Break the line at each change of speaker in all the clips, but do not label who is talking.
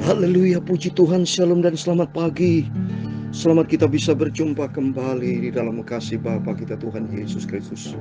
Haleluya, puji Tuhan, shalom dan selamat pagi. Selamat kita bisa berjumpa kembali di dalam kasih Bapa kita Tuhan Yesus Kristus.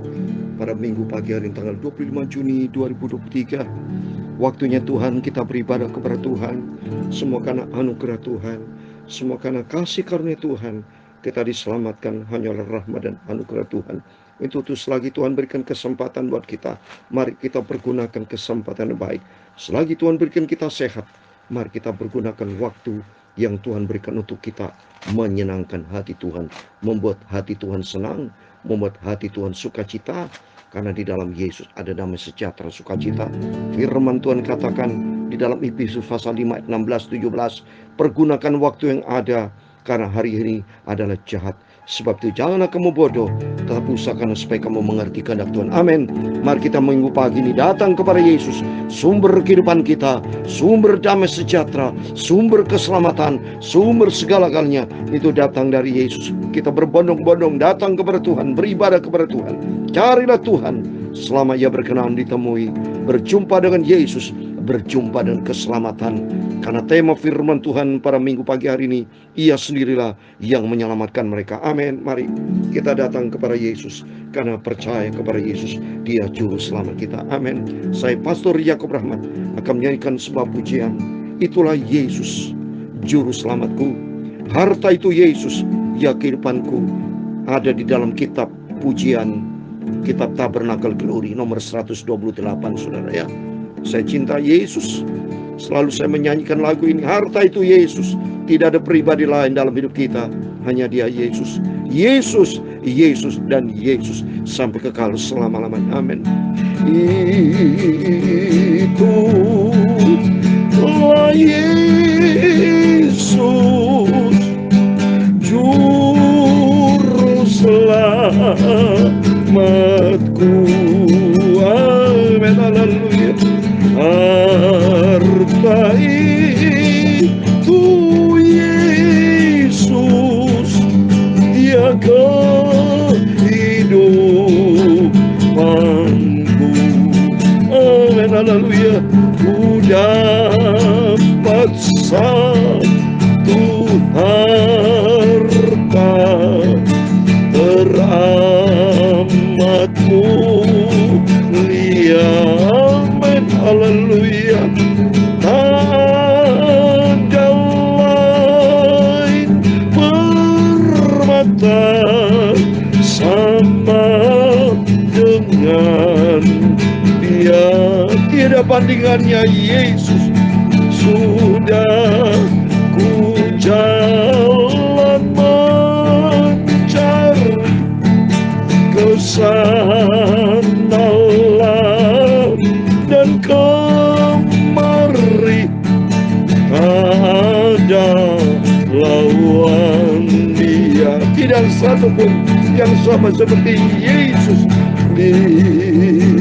Pada minggu pagi hari tanggal 25 Juni 2023. Waktunya Tuhan kita beribadah kepada Tuhan. Semua karena anugerah Tuhan, semua karena kasih karunia Tuhan, kita diselamatkan hanya oleh rahmat dan anugerah Tuhan. Itu selagi Tuhan berikan kesempatan buat kita, mari kita pergunakan kesempatan yang baik. Selagi Tuhan berikan kita sehat, mari kita pergunakan waktu yang Tuhan berikan untuk kita menyenangkan hati Tuhan, membuat hati Tuhan senang, membuat hati Tuhan sukacita, karena di dalam Yesus ada damai sejahtera sukacita. Firman Tuhan katakan di dalam Efesus pasal 5 ayat 16-17, pergunakan waktu yang ada, karena hari ini adalah jahat. Sebab itu janganlah kamu bodoh, tetapi usahakan supaya kamu mengerti kehendak Tuhan. Amin. Mari kita minggu pagi ini datang kepada Yesus, sumber kehidupan kita, sumber damai sejahtera, sumber keselamatan, sumber segala-galanya itu datang dari Yesus. Kita berbondong-bondong datang kepada Tuhan, beribadah kepada Tuhan. Carilah Tuhan selama ia berkenan ditemui, berjumpa dengan Yesus, berjumpa dengan keselamatan. Karena tema firman Tuhan pada minggu pagi hari ini, Ia sendirilah yang menyelamatkan mereka. Amin. Mari kita datang kepada Yesus, karena percaya kepada Yesus, Dia juru selamat kita. Amin. Saya Pastor Yakob Rahmat akan menyanyikan sebuah pujian. Itulah Yesus, juru selamatku. Harta itu Yesus, ya kehidupanku. Ada di dalam kitab pujian, kitab Tabernakel Glory nomor 128, saudara ya. Saya cinta Yesus. Selalu saya menyanyikan lagu ini. Harta itu Yesus. Tidak ada pribadi lain dalam hidup kita, hanya Dia Yesus. Yesus, Yesus dan Yesus sampai kekal selama-lamanya. Amin. Itulah Yesus, juru selamatku. Amin. Haleluya. Harta itu Yesus, Dia kehidupanku. Amin. Haleluya. Ku dapat satu harta teramat mulia. Amin. Haleluya. Ada lain permata sama dengan Dia. Tiada bandingannya Yesus. Sudah ku jalan mencari kesanalah dan kemari, ada lawan Dia. Tidak satu pun yang sama seperti Yesus.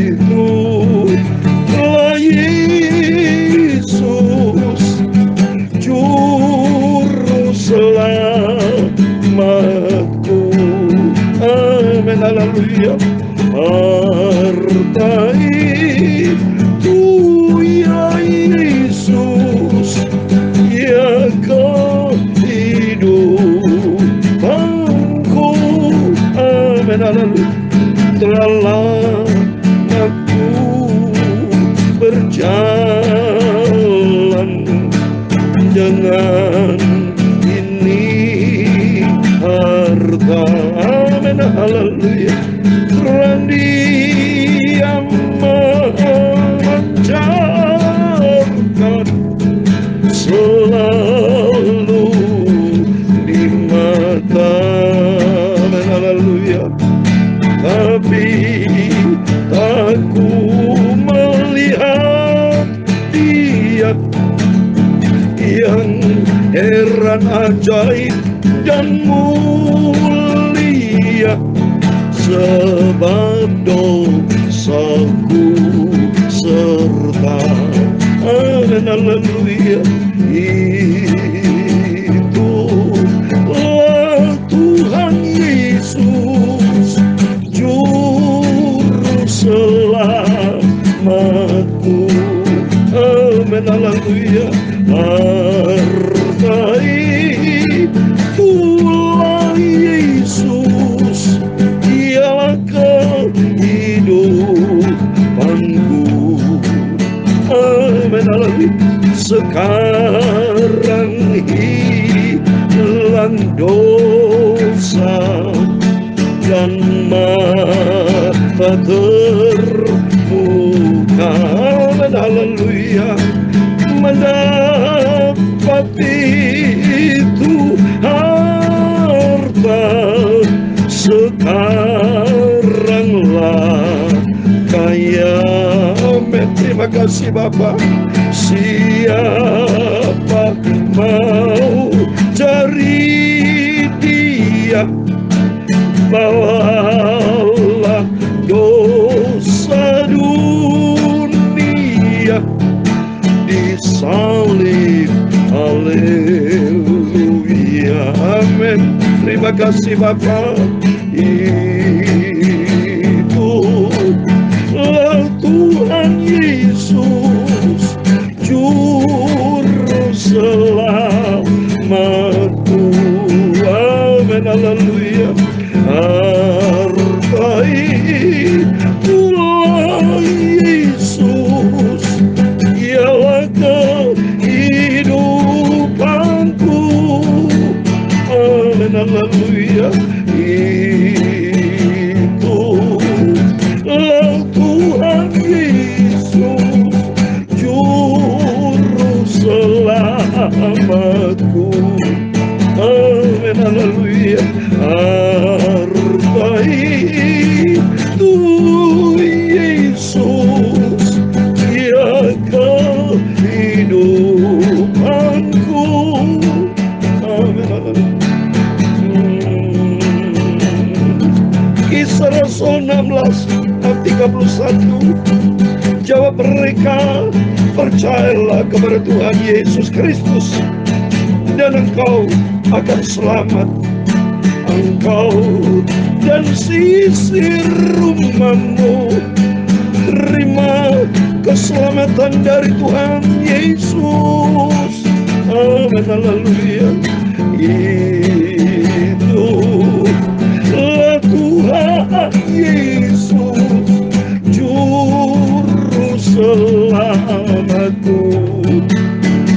Itulah Yesus, juru selamatku. Amin. Haleluya. Harta itu ya Yesus, ya kehidupanku. Amin. Haleluya. Telah aku berjalan dengan ini harta. Amin. Haleluya. Terang Dia memancarkan selalu di mata. Amin. Haleluya. Tapi aku melihat Dia yang heran, ajaib dan mulia, sebab dosaku serta. Amin. Haleluya. Itulah Tuhan Yesus, juru selamatku. Amin, haleluya. Hargai Tuhan Yesus, dialah kehidupanku. Amin, haleluya. Sekarang hilang dosa dan mata terbuka. Amin, haleluya. Mendapati itu harta, sekaranglah kaya. Amin. Terima kasih Bapa. Siapa mau cari Dia, bawalah dosa dunia disalib. Haleluya. Amin. Terima kasih Bapa. Itulah Tuhan Yesus, juru selamatku. Amin, haleluya. Hargai Tuhan Yesus, dialah kehidupanku. Amin, haleluya. Itulah Tuhan Yesus, juru selamatku. Amin, haleluya. Hargai Tuhan Yesus, Dia kehidupanku. Amin, haleluya. Kisah Rasul 16 ayat 31. Jawab mereka, percayalah kepada Tuhan Yesus Kristus dan engkau akan selamat, engkau dan sisi rumahmu. Terima keselamatan dari Tuhan Yesus. Amin, haleluya. Itulah Tuhan Yesus, juru selamatku.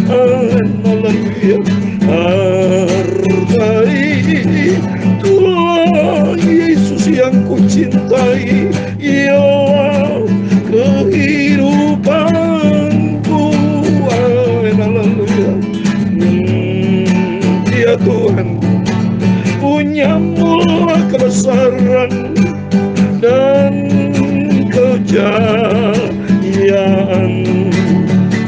Amin, haleluya. Hargai Tuhan Yesus yang kucintai, ialah kehidupanku. Amin, haleluya. Dia Tuhan, punya mula kebesaran dan kejayaan,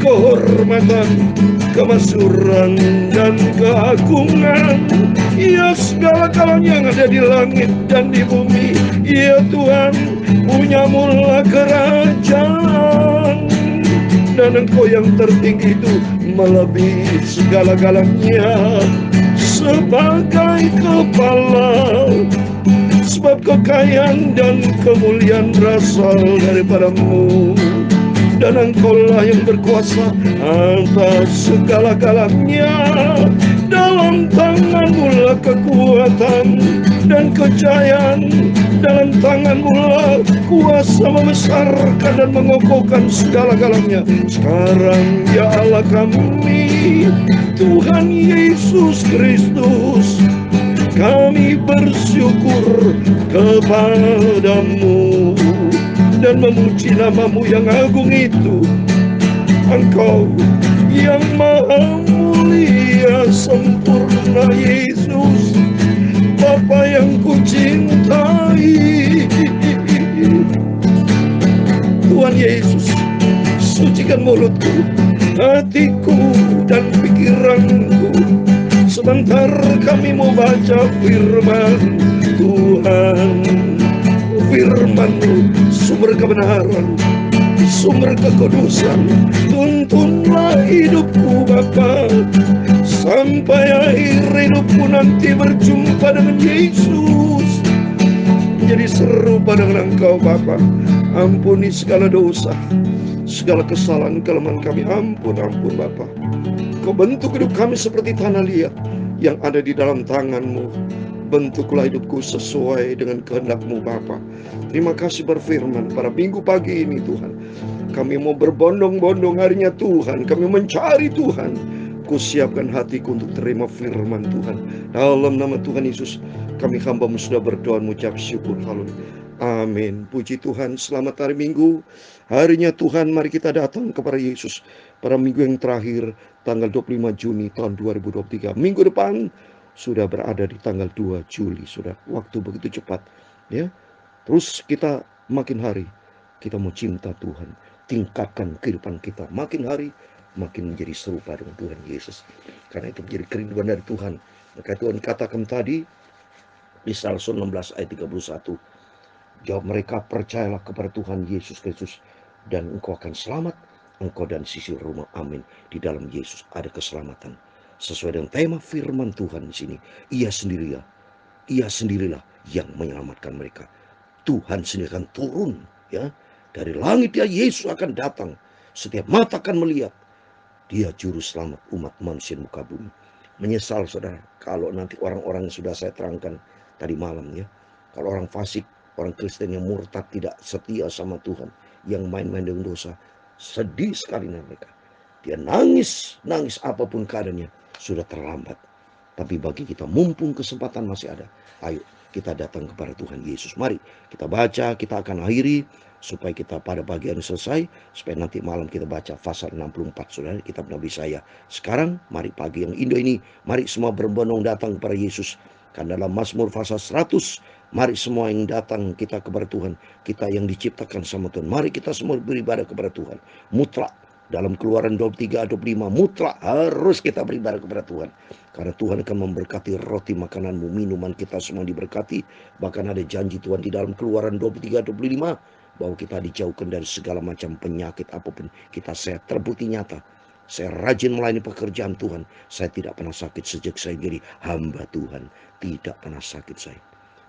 kehormatan, kemasyhuran dan keagungan. Ya, segala-galanya yang ada di langit dan di bumi, ya Tuhan, punya mula kerajaan, dan engkau yang tertinggi itu melebihi segala-galanya. Sebagai kepala, sebab kekayaan dan kemuliaan berasal daripadamu, dan engkaulah yang berkuasa atas segala-galanya. Dalam tanganmu lah kekuatan dan kejayaan, dalam tanganmu lah kuasa membesarkan dan mengokohkan segala-galanya. Sekarang ya Allah kami, Tuhan Yesus Kristus, kami bersyukur kepadamu dan memuji namamu yang agung itu. Engkau yang maha mulia sempurna, Yesus, Bapa yang kucintai. Tuhan Yesus, sucikan mulutku, hatiku dan pikiranku, sebentar kami mau baca firman Tuhan. Firman-Mu sumber kebenaran, sumber kekudusan. Tuntunlah hidupku Bapa, sampai akhir hidupku nanti berjumpa dengan Yesus, menjadi serupa dengan Engkau Bapa. Ampuni segala dosa, segala kesalahan kelemahan kami. Ampun Bapa. Kau bentuk hidup kami seperti tanah liat yang ada di dalam tangan-Mu. Bentuklah hidupku sesuai dengan kehendak-Mu Bapa. Terima kasih berfirman pada minggu pagi ini Tuhan. Kami mau berbondong-bondong harinya Tuhan. Kami mencari Tuhan. Kusiapkan hatiku untuk terima firman Tuhan. Dalam nama Tuhan Yesus, kami hamba-Mu sudah berdoa mengucap syukur. Haleluya. Amin. Puji Tuhan. Selamat hari Minggu. Harinya Tuhan, mari kita datang kepada Yesus pada minggu yang terakhir, tanggal 25 Juni tahun 2023. Minggu depan sudah berada di tanggal 2 Juli. Sudah waktu begitu cepat, ya. Terus kita makin hari kita mau cinta Tuhan, tingkatkan kehidupan kita makin hari makin menjadi serupa dengan Tuhan Yesus. Karena itu menjadi kerinduan dari Tuhan. Maka Tuhan katakan tadi di Salmo 16 ayat 31, jawab mereka, percayalah kepada Tuhan Yesus Kristus dan engkau akan selamat, engkau dan sisi rumah. Amin. Di dalam Yesus ada keselamatan. Sesuai dengan tema firman Tuhan di sini, ia sendirilah yang menyelamatkan mereka. Tuhan sendiri akan turun, ya, dari langit. Dia Yesus akan datang. Setiap mata akan melihat. Dia juru selamat umat manusia di muka bumi. Menyesal saudara kalau nanti orang-orang yang sudah saya terangkan tadi malam, ya, kalau orang fasik, orang Kristen yang murtad, tidak setia sama Tuhan, yang main-main dengan dosa, sedih sekali mereka. Dia nangis apapun keadaannya, sudah terlambat. Tapi bagi kita, mumpung kesempatan masih ada, ayo kita datang kepada Tuhan Yesus. Mari kita baca, kita akan akhiri supaya kita pada pagi hari selesai, supaya nanti malam kita baca pasal 64 saudara, kitab Nabi Yesaya. Sekarang mari pagi yang indah ini, mari semua berbondong datang kepada Yesus. Karena dalam Mazmur pasal 100, mari semua yang datang kita kepada Tuhan, kita yang diciptakan sama Tuhan, mari kita semua beribadah kepada Tuhan. Mutlak dalam Keluaran 23-25, mutlak harus kita beribadah kepada Tuhan. Karena Tuhan akan memberkati roti makananmu, minuman kita semua diberkati. Bahkan ada janji Tuhan di dalam Keluaran 23-25 bahwa kita dijauhkan dari segala macam penyakit apapun. Kita sehat, terbukti nyata. Saya rajin melayani pekerjaan Tuhan. Saya tidak pernah sakit sejak saya jadi hamba Tuhan. Tidak pernah sakit saya.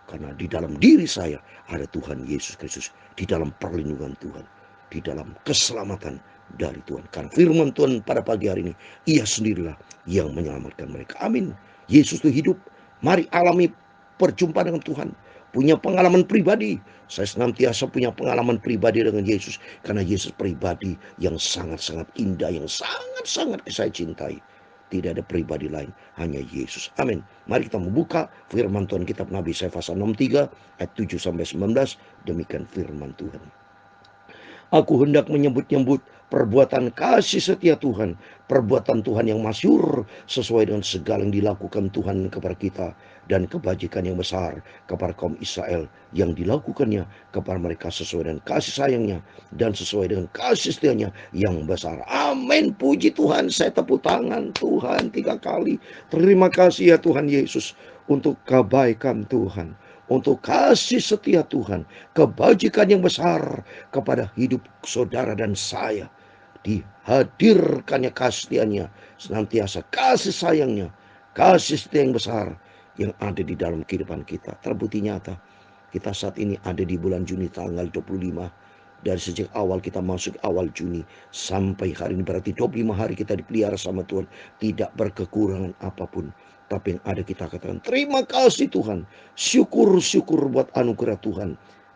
Karena di dalam diri saya ada Tuhan Yesus Kristus. Di dalam perlindungan Tuhan. Di dalam keselamatan dari Tuhan. Karena firman Tuhan pada pagi hari ini, ia sendirilah yang menyelamatkan mereka. Amin. Yesus itu hidup. Mari alami perjumpaan dengan Tuhan. Punya pengalaman pribadi. Saya senantiasa punya pengalaman pribadi dengan Yesus. Karena Yesus pribadi yang sangat-sangat indah, yang sangat-sangat saya cintai. Tidak ada pribadi lain, hanya Yesus. Amin. Mari kita membuka firman Tuhan, kitab Nabi Yesaya pasal 63 ayat 7-19. Demikian firman Tuhan. Aku hendak menyebut-nyebut perbuatan kasih setia Tuhan, perbuatan Tuhan yang masyhur sesuai dengan segala yang dilakukan Tuhan kepada kita, dan kebajikan yang besar kepada kaum Israel yang dilakukannya kepada mereka sesuai dengan kasih sayangnya dan sesuai dengan kasih setianya yang besar. Amin. Puji Tuhan. Saya tepuk tangan Tuhan 3 kali. Terima kasih ya Tuhan Yesus untuk kebaikan Tuhan, untuk kasih setia Tuhan, kebajikan yang besar kepada hidup saudara dan saya. Dihadirkannya kasih-Nya, senantiasa kasih sayangnya, kasih setia yang besar yang ada di dalam kehidupan kita. Terbukti nyata, kita saat ini ada di bulan Juni tanggal 25. Dari sejak awal kita masuk awal Juni sampai hari ini berarti 25 hari kita dipelihara sama Tuhan. Tidak berkekurangan apapun. Tapi yang ada kita katakan, terima kasih Tuhan. Syukur buat anugerah Tuhan.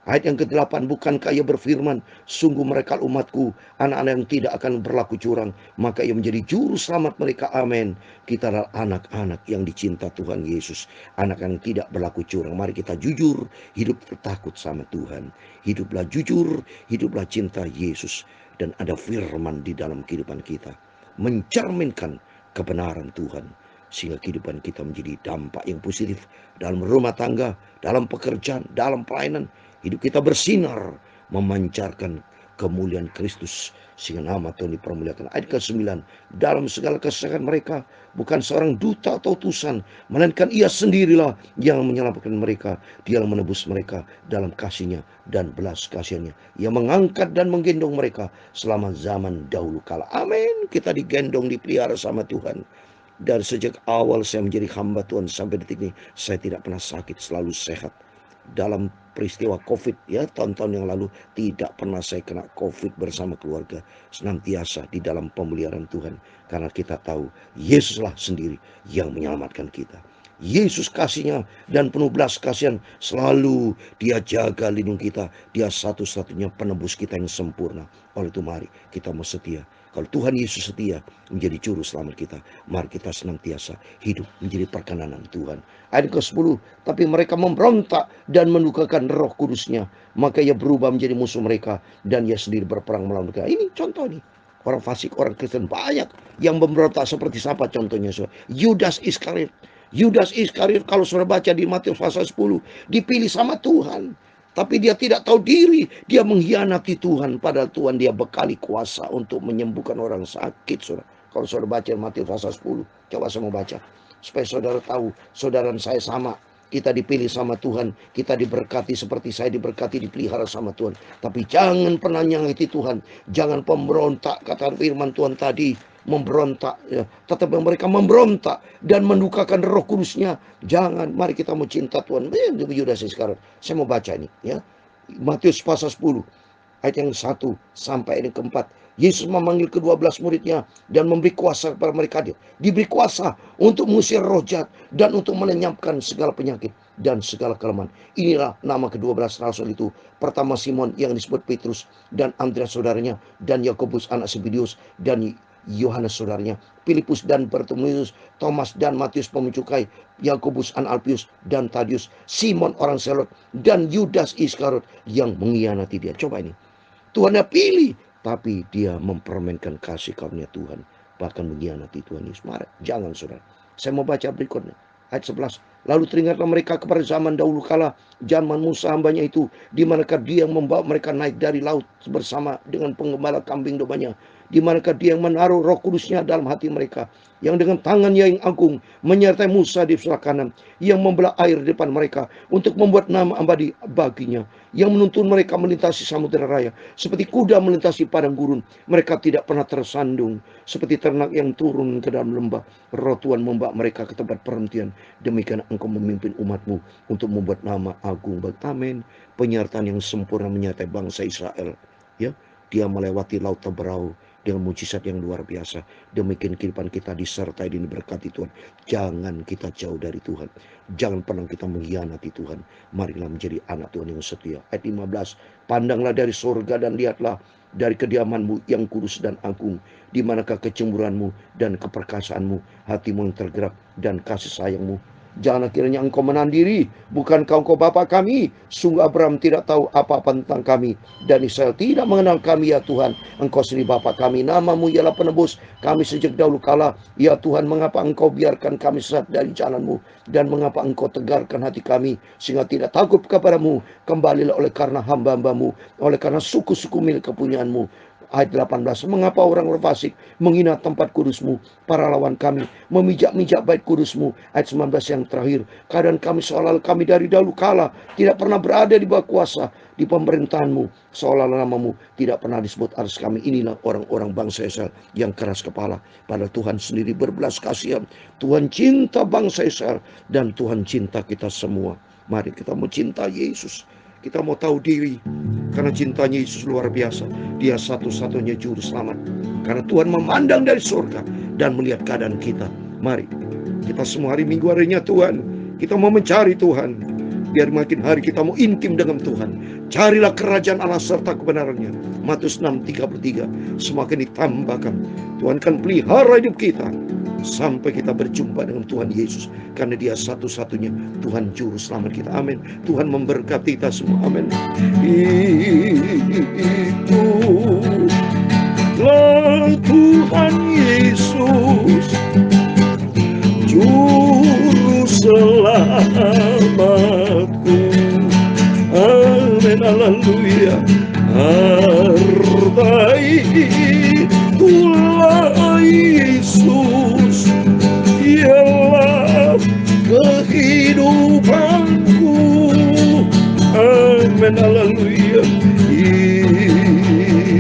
Ayat yang ke-8, bukankah ia berfirman, sungguh mereka umatku, anak-anak yang tidak akan berlaku curang, maka ia menjadi juru selamat mereka. Amin. Kita adalah anak-anak yang dicinta Tuhan Yesus, anak yang tidak berlaku curang. Mari kita jujur, hidup takut sama Tuhan. Hiduplah jujur, hiduplah cinta Yesus, dan ada firman di dalam kehidupan kita, mencerminkan kebenaran Tuhan, sehingga kehidupan kita menjadi dampak yang positif dalam rumah tangga, dalam pekerjaan, dalam pelayanan. Hidup kita bersinar, memancarkan kemuliaan Kristus, sehingga nama Tuhan dipermuliakan. Ayat ke-9, dalam segala kesesakan mereka, bukan seorang duta atau utusan, melainkan ia sendirilah yang menyelamatkan mereka. Dia yang menebus mereka dalam kasih-Nya dan belas kasihan-Nya. Ia mengangkat dan menggendong mereka selama zaman dahulu kala. Amin. Kita digendong, dipelihara sama Tuhan. Dari sejak awal saya menjadi hamba Tuhan sampai detik ini, saya tidak pernah sakit, selalu sehat. dalam peristiwa COVID ya, tahun-tahun yang lalu tidak pernah saya kena COVID bersama keluarga, senantiasa di dalam pemeliharaan Tuhan, karena kita tahu Yesuslah sendiri yang menyelamatkan kita. Yesus kasihnya dan penuh belas kasihan, selalu dia jaga lindungi kita. Dia satu-satunya penebus kita yang sempurna. Oleh itu mari kita mau setia. Kalau Tuhan Yesus setia menjadi juru selamat kita, mari kita senantiasa hidup menjadi perkenanan Tuhan. Ayat ke-10, tapi mereka memberontak dan mendukakan Roh Kudusnya, maka ia berubah menjadi musuh mereka dan ia sendiri berperang melawan mereka. Ini contoh nih. Orang fasik, orang Kristen banyak yang memberontak seperti siapa contohnya? Yudas Iskariot. Yudas Iskariot kalau sudah baca di Matius pasal 10, dipilih sama Tuhan. Tapi dia tidak tahu diri, dia mengkhianati Tuhan. Padahal Tuhan dia bekali kuasa untuk menyembuhkan orang sakit. Saudara. Kalau saudara baca Matius pasal 10, coba saya mau baca. Supaya saudara tahu, saudara dan saya sama. Kita dipilih sama Tuhan, kita diberkati seperti saya diberkati, dipelihara sama Tuhan. Tapi jangan pernah nyangiti Tuhan, jangan pemberontak, kata firman Tuhan tadi, memberontak, ya. Tetapi mereka memberontak dan mendukakan Roh Kudusnya. Jangan, mari kita mau cinta Tuhan. Yudas sekarang, saya mau baca ini, ya. Matius pasal 10, ayat yang 1 sampai ayat yang keempat. Yesus memanggil ke-12 muridnya dan memberi kuasa kepada mereka. Dia diberi kuasa untuk mengusir roh jahat dan untuk melenyapkan segala penyakit dan segala kelemahan. Inilah nama ke-12 rasul itu. Pertama Simon yang disebut Petrus, dan Andreas saudaranya, dan Yakobus anak Zebedeus, dan Yohanes saudaranya, Filipus dan Bartolomeus, Thomas dan Matius pemencukai, Yakobus anak Alpius dan Tadius, Simon orang Selot, dan Yudas Iskariot yang mengkhianati dia. Coba ini. Tuhan dia pilih, tapi dia mempermainkan kasih karunia Tuhan, bahkan mengkhianati Tuhan Yesus. Mari, jangan saudara. Saya mau baca berikutnya. Ayat 11. Lalu teringatlah mereka kepada zaman dahulu kala, zaman Musa hambanya itu, di manakah dia yang membawa mereka naik dari laut bersama dengan penggembala kambing dombanya, di manakah dia yang menaruh Roh Kudusnya dalam hati mereka, yang dengan tangannya yang agung menyertai Musa di sebelah kanan, yang membelah air di depan mereka untuk membuat nama abadi baginya, yang menuntun mereka melintasi samudera raya seperti kuda melintasi padang gurun. Mereka tidak pernah tersandung seperti ternak yang turun ke dalam lembah. Roh Tuhan membawa mereka ke tempat perhentian. Demikian engkau memimpin umatmu untuk membuat nama agung bagi. Amin. Penyertaan yang sempurna menyertai bangsa Israel, ya. Dia melewati laut Teberau dengan mujizat yang luar biasa. Demikian kehidupan kita disertai dan diberkati Tuhan. Jangan kita jauh dari Tuhan. Jangan pernah kita mengkhianati Tuhan. Marilah menjadi anak Tuhan yang setia. Ayat 15. Pandanglah dari surga dan lihatlah dari kediamanmu yang kudus dan agung, di manakah kecemburuanmu dan keperkasaanmu, hatimu yang tergerak dan kasih sayangmu. Jangan kiranya engkau menahan diri, bukankah engkau Bapa kami? Sungguh Abraham tidak tahu apa-apa tentang kami, dan Israel tidak mengenal kami, ya Tuhan. Engkau sendiri Bapa kami, namamu ialah penebus kami sejak dahulu kala. Ya Tuhan, mengapa engkau biarkan kami sesat dari jalanmu, dan mengapa engkau tegarkan hati kami, sehingga tidak takut kepadamu? Kembalilah oleh karena hamba-hambamu, oleh karena suku-suku milik kepunyaanmu. Ayat 18. Mengapa orang fasik menghina tempat kudusmu? Para lawan kami memijak-mijak bait kudusmu. Ayat 19 yang terakhir. Keadaan kami seolah kami dari dahulu kala tidak pernah berada di bawah kuasa di pemerintahanmu. Seolah namamu tidak pernah disebut atas kami. Inilah orang-orang bangsa Israel yang keras kepala. Padahal Tuhan sendiri berbelas kasihan. Tuhan cinta bangsa Israel dan Tuhan cinta kita semua. Mari kita mau cinta Yesus. Kita mau tahu diri, karena cintanya Yesus luar biasa. Dia satu-satunya juru selamat. Karena Tuhan memandang dari surga dan melihat keadaan kita. Mari, kita semua hari Minggu harinya Tuhan, kita mau mencari Tuhan. Biar makin hari kita mau intim dengan Tuhan. Carilah kerajaan Allah serta kebenarannya. Matius 6:33. Semakin ditambahkan. Tuhan kan pelihara hidup kita sampai kita berjumpa dengan Tuhan Yesus, karena dia satu-satunya Tuhan juru selamat kita. Amin. Tuhan memberkati kita semua. Amin. Itulah Tuhan Yesus, juru selamatku. Amin. Haleluya. Hartai itulah Yesus, ialah kehidupanku. Amin. Haleluya.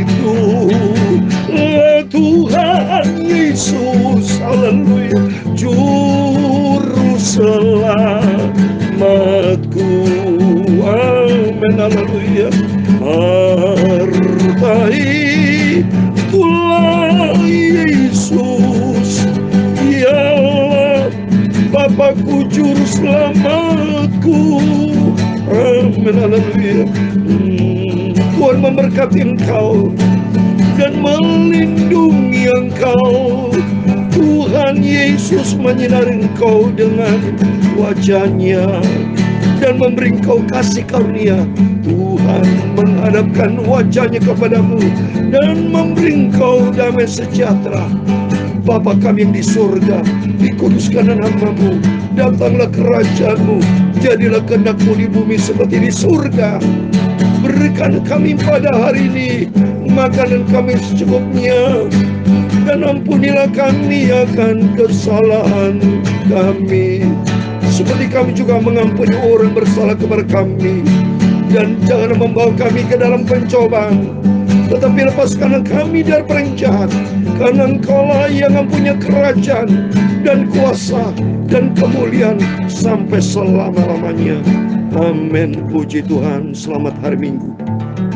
Itulah Tuhan Yesus. Haleluya. Juru selamatku. Juru selamatku. Amin, haleluya. Tuhan memberkati engkau dan melindungi engkau. Tuhan Yesus menyinari engkau dengan wajah-Nya dan memberi engkau kasih karunia. Tuhan menghadapkan wajah-Nya kepadamu dan memberi engkau damai sejahtera. Bapa kami yang di surga, dikuduskan nama-Mu, datanglah kerajaan-Mu, jadilah kehendak-Mu di bumi seperti di surga. Berikan kami pada hari ini makanan kami secukupnya, dan ampunilah kami akan kesalahan kami, seperti kami juga mengampuni orang bersalah kepada kami. Dan jangan membawa kami ke dalam pencobaan, tetapi lepaskanlah kami dari perang jahat. Karena Engkaulah yang mempunyai kerajaan dan kuasa dan kemuliaan sampai selama-lamanya. Amin. Puji Tuhan. Selamat hari Minggu.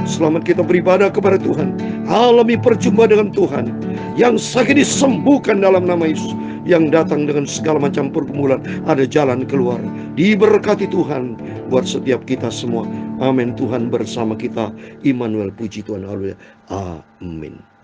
Selamat kita beribadah kepada Tuhan. Alami perjumpaan dengan Tuhan. Yang sakit disembuhkan dalam nama Yesus. Yang datang dengan segala macam pergumulan, ada jalan keluar. Diberkati Tuhan buat setiap kita semua. Amin. Tuhan bersama kita. Immanuel. Puji Tuhan. Haleluya. Amin.